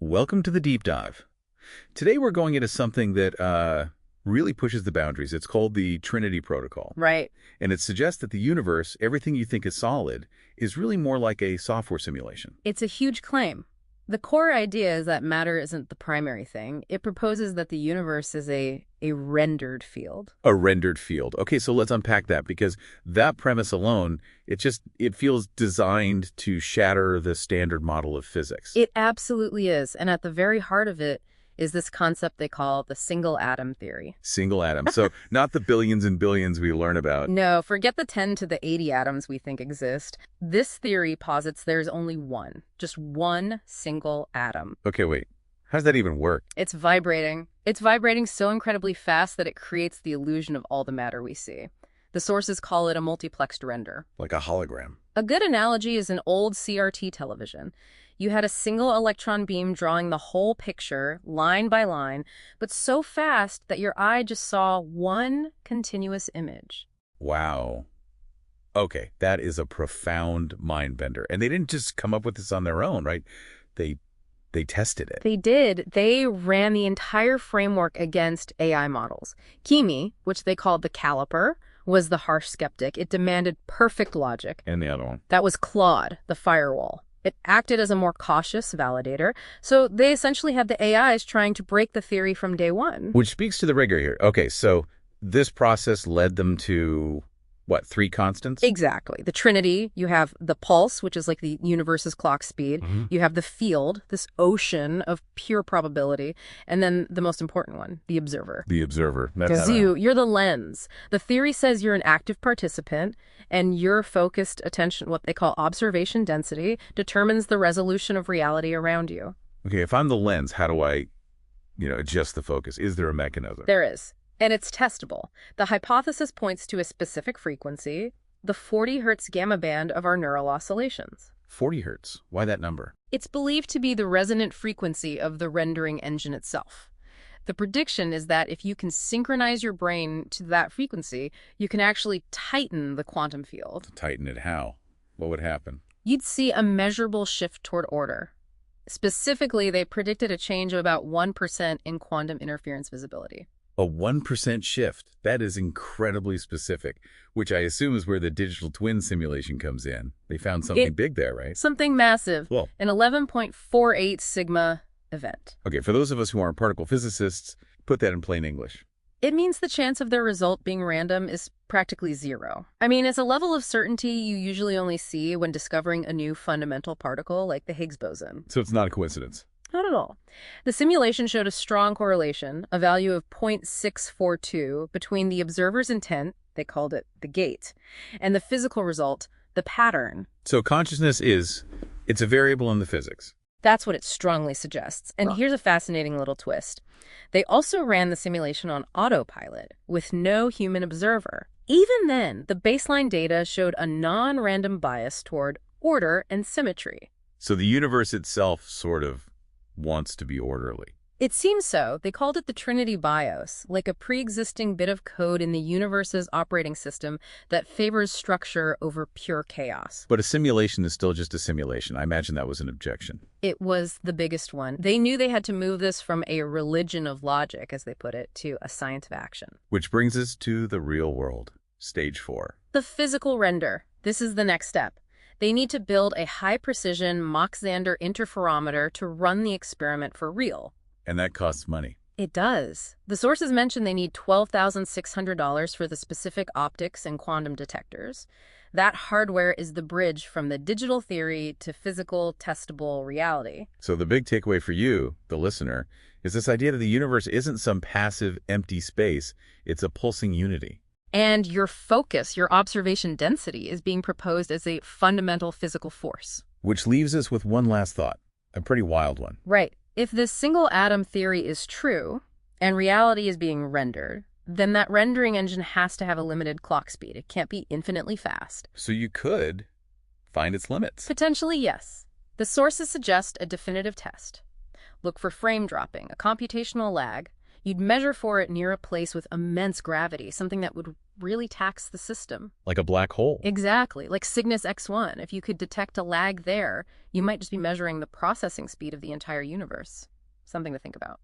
Welcome to the deep dive. Today we're going into something that really pushes the boundaries. It's called the Trinity Protocol. Right. And it suggests that the universe, everything you think is solid, is really more like a software simulation. It's a huge claim. The core idea is that matter isn't the primary thing. It proposes that the universe is a rendered field. A rendered field. Okay, so let's unpack that because that premise alone, it feels designed to shatter the standard model of physics. It absolutely is. And at the very heart of it is this concept they call the single atom theory. Single atom. So not the billions and billions we learn about. No, forget the 10 to the 80 atoms we think exist. This theory posits there's only one, just one single atom. Okay, wait. How does that even work? It's vibrating. It's vibrating so incredibly fast that it creates the illusion of all the matter we see. The sources call it a multiplexed render. Like a hologram. A good analogy is an old CRT television. You had a single electron beam drawing the whole picture, line by line, but so fast that your eye just saw one continuous image. Wow. Okay, that is a profound mind bender. And they didn't just come up with this on their own, right? They tested it. They did. They ran the entire framework against AI models. Kimi, which they called the caliper, was the harsh skeptic. It demanded perfect logic. And the other one. That was Claude, the firewall. It acted as a more cautious validator, so they essentially had the AIs trying to break the theory from day one. Which speaks to the rigor here. Okay, so this process led them to, what, 3 constants? Exactly. The Trinity, you have the pulse, which is like the universe's clock speed. You have the field, this ocean of pure probability. And then the most important one, the observer. The observer. Because you're the lens. The theory says you're an active participant, and your focused attention, what they call observation density, determines the resolution of reality around you. Okay, if I'm the lens, how do I, adjust the focus? Is there a mechanism? There is. And it's testable. The hypothesis points to a specific frequency, the 40 hertz gamma band of our neural oscillations. 40 hertz. Why that number? It's believed to be the resonant frequency of the rendering engine itself. The prediction is that if you can synchronize your brain to that frequency, you can actually tighten the quantum field. Tighten it how? What would happen? You'd see a measurable shift toward order. Specifically, they predicted a change of about 1% in quantum interference visibility. A 1% shift. That is incredibly specific, which I assume is where the digital twin simulation comes in. They found something big there, right? Something massive. Well, An 11.48 sigma event. okay, for those of us who aren't particle physicists, put that in plain English. It means the chance of their result being random is practically zero. I mean, it's a level of certainty you usually only see when discovering a new fundamental particle like the Higgs boson. So it's not a coincidence. Not at all. The simulation showed a strong correlation, a value of 0.642, between the observer's intent, they called it the gate, and the physical result, the pattern. So consciousness it's a variable in the physics. That's what it strongly suggests. And here's a fascinating little twist. They also ran the simulation on autopilot with no human observer. Even then, the baseline data showed a non-random bias toward order and symmetry. So the universe itself sort of wants to be orderly. It seems so. They called it the Trinity BIOS, like a pre-existing bit of code in the universe's operating system that favors structure over pure chaos. But a simulation is still just a simulation. I imagine that was an objection. It was the biggest one. They knew they had to move this from a religion of logic, as they put it, to a science of action. Which brings us to the real world, stage 4. The physical render. This is the next step. They need to build a high-precision Mach-Zehnder interferometer to run the experiment for real. And that costs money. It does. The sources mention they need $12,600 for the specific optics and quantum detectors. That hardware is the bridge from the digital theory to physical, testable reality. So the big takeaway for you, the listener, is this idea that the universe isn't some passive, empty space. It's a pulsing unity. And your focus, your observation density, is being proposed as a fundamental physical force. Which leaves us with one last thought, a pretty wild one. Right. If this single atom theory is true, and reality is being rendered, then that rendering engine has to have a limited clock speed. It can't be infinitely fast. So you could find its limits. Potentially, yes. The sources suggest a definitive test. Look for frame dropping, a computational lag. You'd measure for it near a place with immense gravity, something that would really tax the system. Like a black hole. Exactly, like Cygnus X1. If you could detect a lag there, you might just be measuring the processing speed of the entire universe. Something to think about.